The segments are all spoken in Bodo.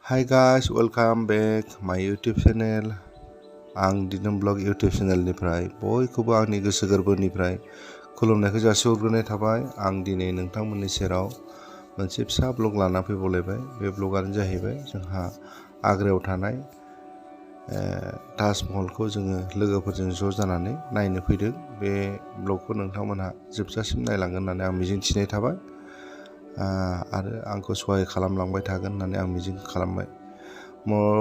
Hi guys, welcome back my YouTube channel. आं दिदोम ब्लग YouTube चेनेलनिफ्राय बयखौबो आंनि गोसो गोरबोनिफ्राय खुलुमनायखौ जासिहरग्रोनाय थाबाय। आं दिनै नोंथांमोननि सेराव मोनसे फिसा ब्लग लाना फैबावलायबाय। बे ब्लगानो जाहैबाय जोंहा आग्रायाव थानाय ताजमहलखौ जोङो लोगोफोरजों ज' जानानै नायनो फैदों। बे ब्लगखौ नोंथांमोनहा जोबजासिम नायलांगोन होननानै आं मिजिंथिनाय थाबाय आरो आंखौ सहाय खालामलांबाय थागोन होननानै आं मिजिं खालामबाय। মোৰ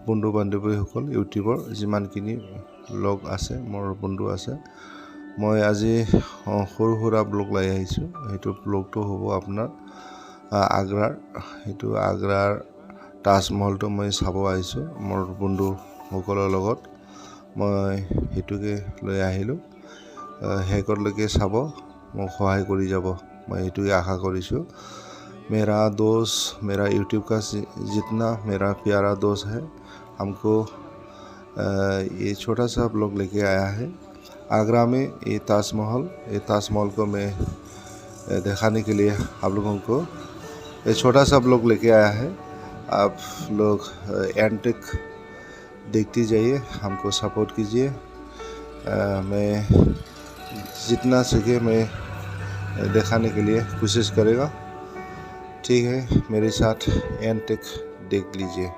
বন্ধু বান্ধৱীসকল ইউটিউবৰ যিমানখিনি লগ আছে মোৰ বন্ধু আছে, মই আজি সৰু সুৰা ব্লগ লৈ আহিছোঁ। সেইটো ব্লগটো হ'ব আপোনাৰ আগ্ৰাৰ। সেইটো আগ্ৰাৰ তাজমহলটো মই চাব আহিছোঁ মোৰ বন্ধুসকলৰ লগত। মই সেইটোকে লৈ আহিলোঁ। শেষলৈকে চাব, মোক সহায় কৰি যাব, মই সেইটোকে আশা কৰিছোঁ। मेरा दोस्त, मेरा यूट्यूब का जितना मेरा प्यारा दोस्त है, हमको ये छोटा सा ब्लॉग लेके आया है आगरा में। ये ताजमहल को मैं दिखाने के लिए आप लोगों को ये छोटा सा ब्लॉग लेके आया है। आप लोग एंड तक देखते जाइए, हमको सपोर्ट कीजिए। मैं जितना सके मैं दिखाने के लिए कोशिश करेगा। ठीक है, मेरे साथ एंड तक देख लीजिए।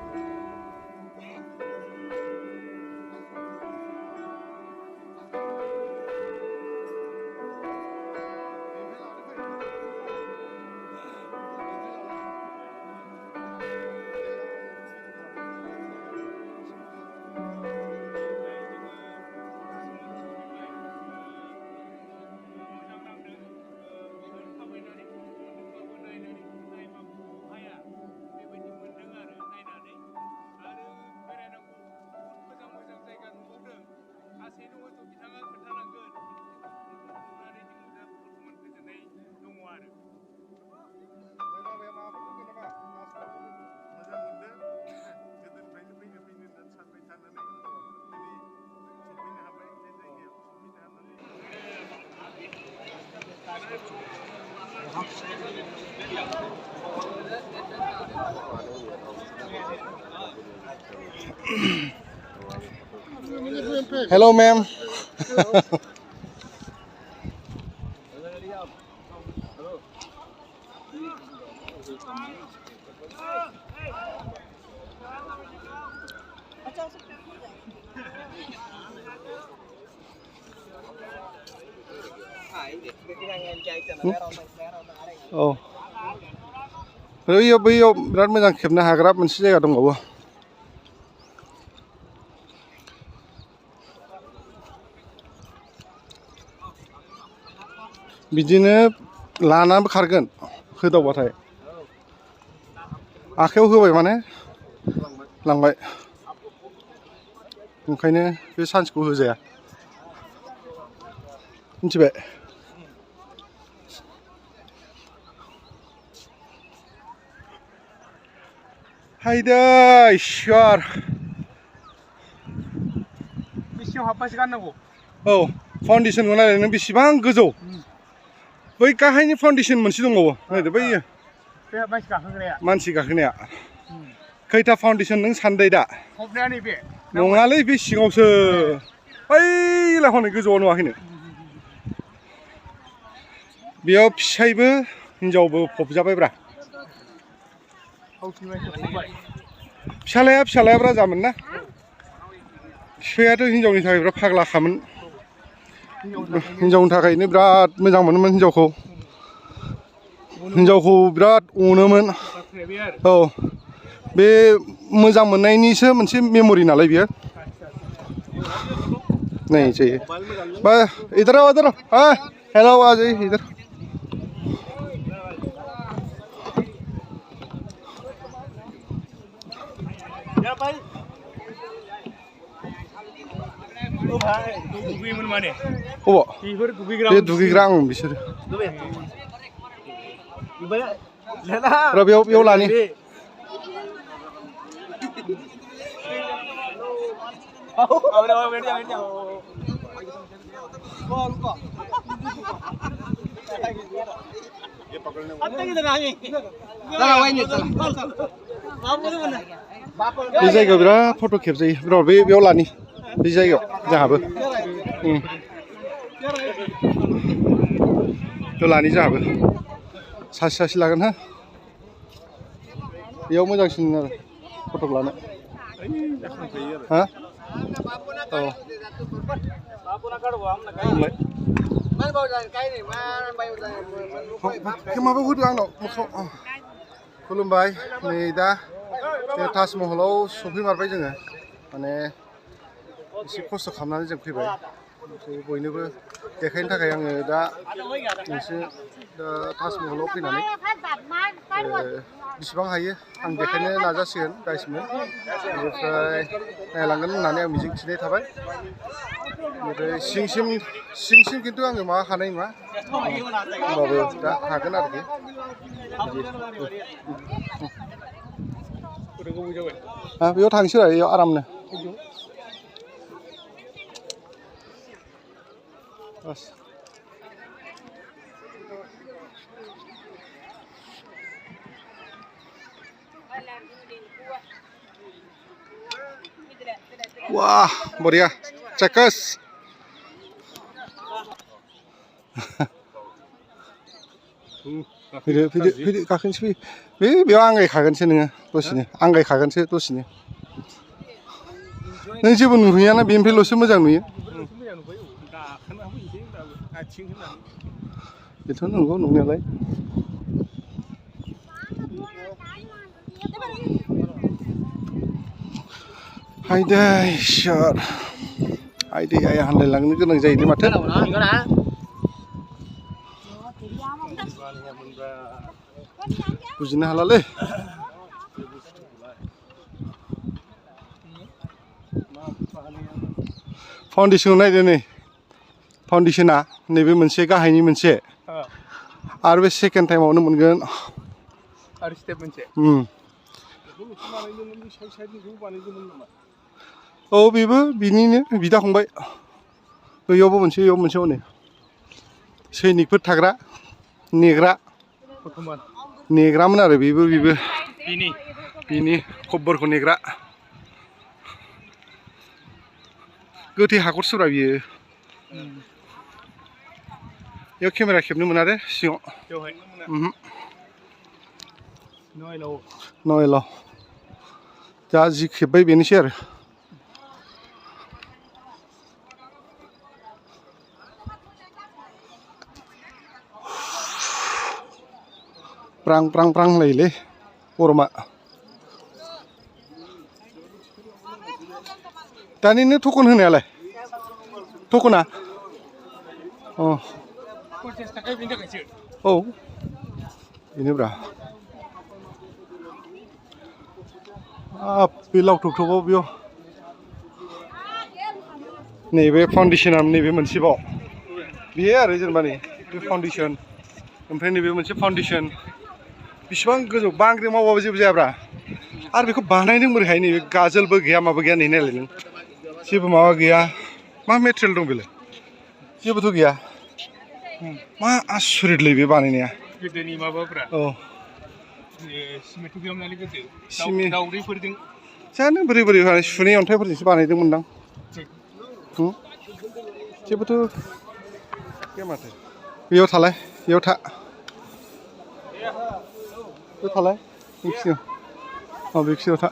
Hello, ma'am. Oh. बैयाव बिराद मोजां खेबनो हाग्रा मोनसे जायगा दंबावो। बिदिनो लानानैबो खारगोन होदावबाथाय। आखायाव होबाय माने लांबाय, ओंखायनो बे सान्सखौ होजाया, मिथिबाय? हायदा इसोर, बेसेयाव हाबबासो गाननांगौ? औ, फाउन्डेसनखौ नायलाय नों बेसेबां गोजौ। बै गाहायनि फाउन्डेसन मोनसे दंबावो, नायदो बैयो मानसि गाखोनाया। खैथा फाउन्डेसन नों सान्दाय दा? नङालै, बे सिङावसो बैला हनै गोजौआव नुवाखैनो। बेयाव फिसायबो हिनजावबो फबजाबायब्रा। फिसालाया जामोन ना। बिफायाथ' हिनजावनि थाखाय बिराद फाग्लाखामोन। हिनजावनि थाखायनो बिराद मोजां मोनोमोन हिनजावखौ बिराद अनोमोन। औ, बे मोजां मोननायनिसो मोनसे मेम'रि नालाय बियो। नहीं चाहिए बस इधर आओ, हाँ हेलो आ जाइए इधर। बे दुगैग्रा आं बिसोर बेयाव लानि बे जायगायाव बिराद फट' खेबजायो र' बेयाव लानि बे जायगायाव जोंहाबो बेयाव लानि जोंहाबो सासे सासे लागोन हा बेयाव मोजांसिन आरो फट' लानो हा औ माबा होदो आंनाव मोखाङाव खुलुमबाय नै दा ताजमहलाव सफैमारबाय जोङो माने एसे खस्थ' खालामनानै जों फैबाय बयनोबो देखायनो थाखाय आङो दा नोंसोर दा ताजमहलाव फैनानै बेसेबां हायो आं देखायनो नाजासिगोन गाइसमोन बेनिफ्राय नायलांगोन होननानै आं मिजिं थिनाय थाबाय बेनिफ्राय सिंसिम खिन्थु आङो माबा हानाय नङा होमबाबो दा हागोन आरोखि बेयाव थांसै आरो बेयाव आरामनो wah beriya cekes fidi kakinsih beyaw anggaयखागोनसो नोङो दसेनो आंगायखागोनसो दसेनो नों जेबो नुहैयाना बेनिफ्रायल'सो मोजां नुयो बेथ' नंगौ नंनायालाय हायदै इसोर हायदै आया हानलायलांनो गोनां जायोलै माथो बुजिनो हालालै फाउन्डेसन नायदो नै फाउन्डेसना नैबे मोनसे गाहायनि मोनसे आरो बे सेकेन्ड टाइमावनो मोनगोन आरो स्टेप मोनसे औ बेबो बिनिनो बिदा फंबाय बैयावबो मोनसे बैयाव मोनसे हनै सैनिकफोर थाग्रा नेग्रामोन आरो बेबो बिनि खबरखौ नेग्रा गोथै हाखरसोब्रा बियो बेयाव केमेरा खेबनो मोना दे सिङाव नो एलाव दा जि खेब्बाय बेनोसै आरो प्रां प्रां प्रां होनलायोलै गरमा दानिनो टकन होनायालाय टकना अ 50 थाखा बेनि थाखायसो औ बेनोब्रा बे लावथबथबाव बेयाव नैबे फाउन्डेसना नैबे मोनसेबाव बेयो आरो जेनेबा नै बे फाउन्डेसन ओमफ्राय नैबे मोनसे फाउन्डेसन बिसिबां गोजौ बांग्रि मावबाबो जेबो जायाब्रा आरो बेखौ बानायदों बोरैहाय नैबे गाजोलबो गैया माबो गैया नै नायलाय नों जेबो माबा गैया मा मेटेरियेल दं बेलाय जेबोथ' गैया मा आसरितलै बे बानायनाया गोदोनि माबाफ्रा औ सिमेन्ट गैयामोन नालाय गोदो दावदैफोरजों जानो बोरै बोरै सुनै अन्थाइफोरजोंसो बानायदोंमोनदां जेबोथ' गैया माथो बेयाव थालाय बेयाव था बेयाव थालाय बेखिनियाव औ बेखिनियाव था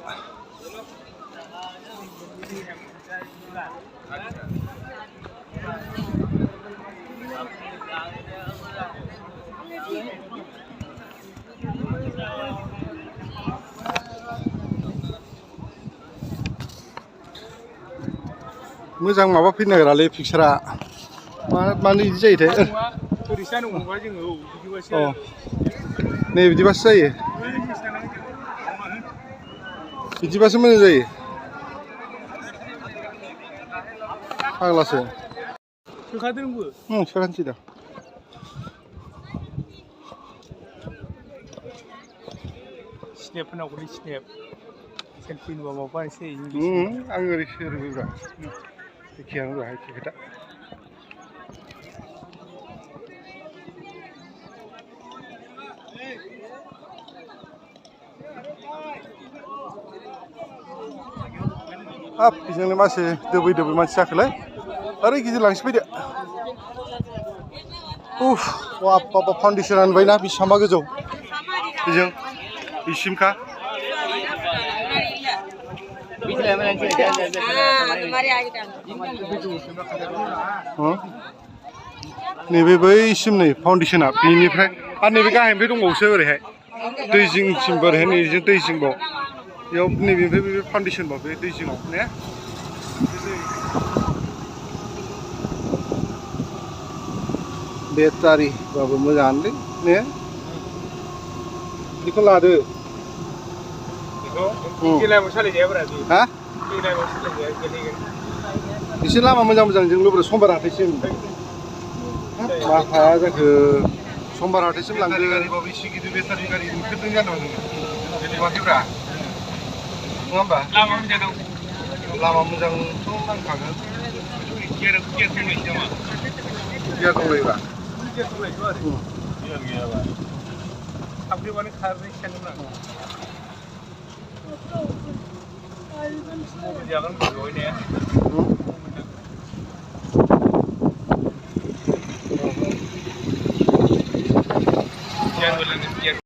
मोजां माबा फैनो नागिरालै पिक्सारा मानो बिदि जायोथाय औ नै बिदिबासो जायो बिदिबासो मोजां जायो फाग्लासो सोखादोंबो सोखानोसै दा स्नेप होनांगौलै स्नेप सेलफि नुबा माबा एसे आं ओरैसो ओरैब्रा एखेयानो ब्रा एखे खोथा हाब बेजोंनो मानसि दोबै मानसि जाखोलाय ओरै गिदिर लांसि फैदो उफ बाब फाउन्डेसनानो बायना बेसेबांबा गोजौ बेजों बिसिमखा नैबे बैसिम नै फाउन्डेसना बेनिफ्राय आरो नैबे गाहायनिफ्राय दंबावोसो ओरैहाय दै जिंसिमबो ओरैहाय नैजों दै जिंबाव बेयाव नैबेनिफ्राय बे फाउन्डेसनबाव बे दै जिङाव ने बेटारिबाबो मोजाङानोलै ने बेखौ लादो हा एसे लामा मोजांजों लुबैदों समबार हाथायसिम मा हाया जाखो समबार हाथायसिम लांदो एसे गिदिर बेटारि गारि नुफेरदों जानांगौ नुवाखैब्रा नङा होमबा लामा मोजांथ' नांखागोन गियार दंलायोब्रा गियार गैयाबा थाबथेबानो खारनाय सानदोंमोन आं जागोन